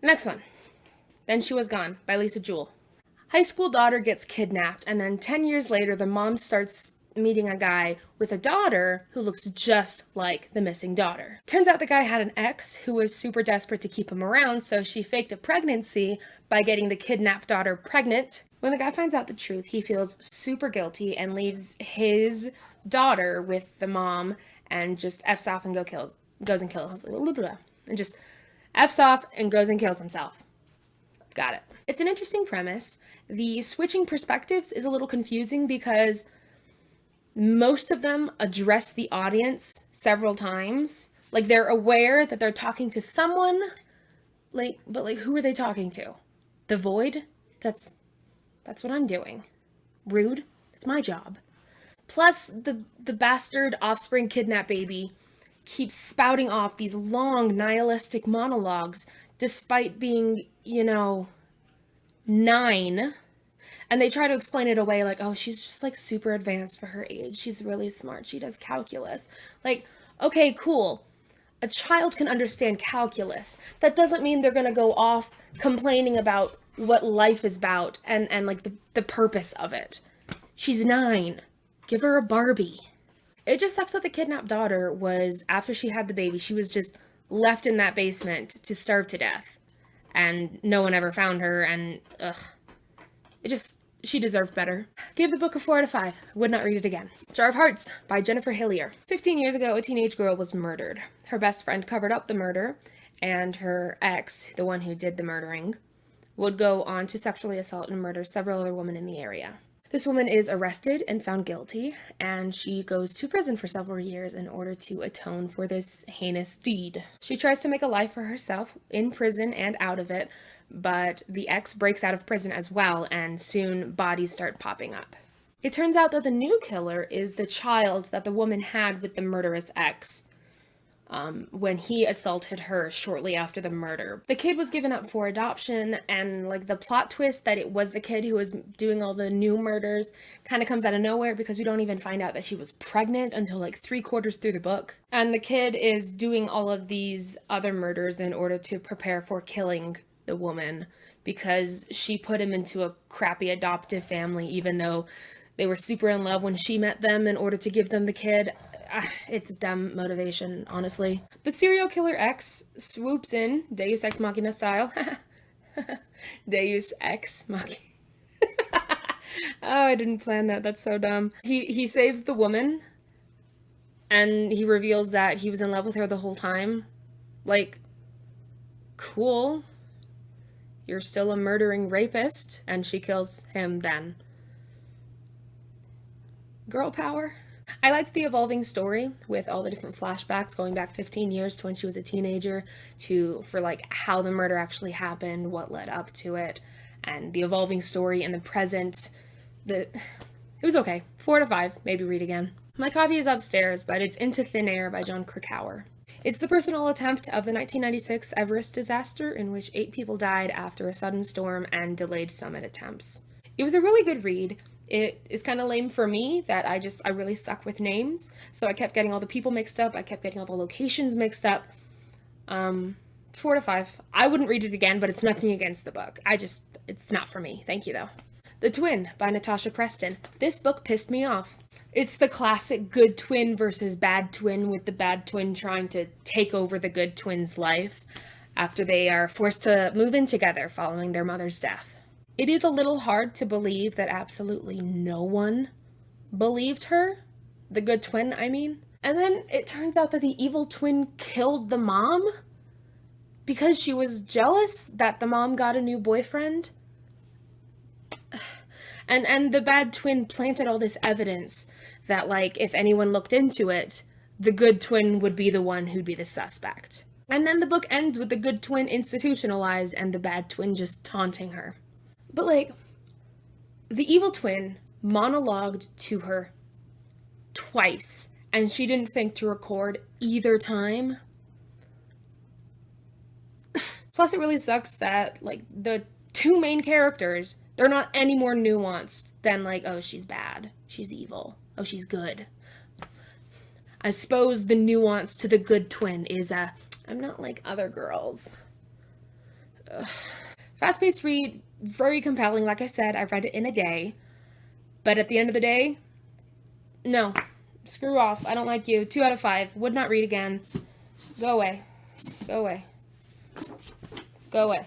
Next one. Then She Was Gone by Lisa Jewell. High school daughter gets kidnapped, and then 10 years later, the mom starts meeting a guy with a daughter who looks just like the missing daughter. Turns out the guy had an ex who was super desperate to keep him around, so she faked a pregnancy by getting the kidnapped daughter pregnant. When the guy finds out the truth, he feels super guilty and leaves his daughter with the mom and just F's off and goes and kills and just F's off and goes and kills himself. Got it. It's an interesting premise. The switching perspectives is a little confusing because most of them address the audience several times. Like, they're aware that they're talking to someone, but who are they talking to? The void? That's what I'm doing. Rude. It's my job. Plus, the bastard offspring kidnap baby keeps spouting off these long nihilistic monologues despite being, 9. And they try to explain it away like, oh, she's just like super advanced for her age. She's really smart. She does calculus. Like, okay, cool. A child can understand calculus. That doesn't mean they're going to go off complaining about what life is about and like the purpose of it. She's 9. Give her a Barbie. It just sucks that the kidnapped daughter was, after she had the baby, she was just left in that basement to starve to death. And no one ever found her, and she deserved better. Gave the book a 4 out of 5. Would not read it again. Jar of Hearts by Jennifer Hillier. 15 years ago, a teenage girl was murdered. Her best friend covered up the murder, and her ex, the one who did the murdering, would go on to sexually assault and murder several other women in the area. This woman is arrested and found guilty, and she goes to prison for several years in order to atone for this heinous deed. She tries to make a life for herself in prison and out of it, but the ex breaks out of prison as well, and soon bodies start popping up. It turns out that the new killer is the child that the woman had with the murderous ex when he assaulted her shortly after the murder. The kid was given up for adoption, and like the plot twist that it was the kid who was doing all the new murders kind of comes out of nowhere because we don't even find out that she was pregnant until like 3/4 through the book. And the kid is doing all of these other murders in order to prepare for killing the woman because she put him into a crappy adoptive family even though they were super in love when she met them in order to give them the kid. It's dumb motivation, honestly. The serial killer ex swoops in, Deus Ex Machina style. Deus Ex Machina. Oh, I didn't plan that. That's so dumb. He saves the woman, and he reveals that he was in love with her the whole time. Like, cool. You're still a murdering rapist, and she kills him then. Girl power. I liked the evolving story with all the different flashbacks going back 15 years to when she was a teenager for like how the murder actually happened, what led up to it, and the evolving story in the present. It was okay. 4 out of 5. Maybe read again. My copy is upstairs, but it's Into Thin Air by John Krakauer. It's the personal account of the 1996 Everest disaster in which 8 people died after a sudden storm and delayed summit attempts. It was a really good read. It is kind of lame for me that I really suck with names, so I kept getting all the people mixed up, I kept getting all the locations mixed up. 4 out of 5. I wouldn't read it again, but it's nothing against the book. It's not for me. Thank you, though. The Twin by Natasha Preston. This book pissed me off. It's the classic good twin versus bad twin, with the bad twin trying to take over the good twin's life after they are forced to move in together following their mother's death. It is a little hard to believe that absolutely no one believed her. The good twin, I mean. And then it turns out that the evil twin killed the mom because she was jealous that the mom got a new boyfriend. And the bad twin planted all this evidence that, like, if anyone looked into it, the good twin would be the one who'd be the suspect. And then the book ends with the good twin institutionalized and the bad twin just taunting her. But, like, the evil twin monologued to her twice, and she didn't think to record either time. Plus, it really sucks that, like, the 2 main characters, they're not any more nuanced than, like, oh, she's bad, she's evil, oh, she's good. I suppose the nuance to the good twin is, I'm not like other girls. Fast-paced read, very compelling. Like I said, I read it in a day. But at the end of the day, no. Screw off. I don't like you. 2 out of 5. Would not read again. Go away. Go away. Go away.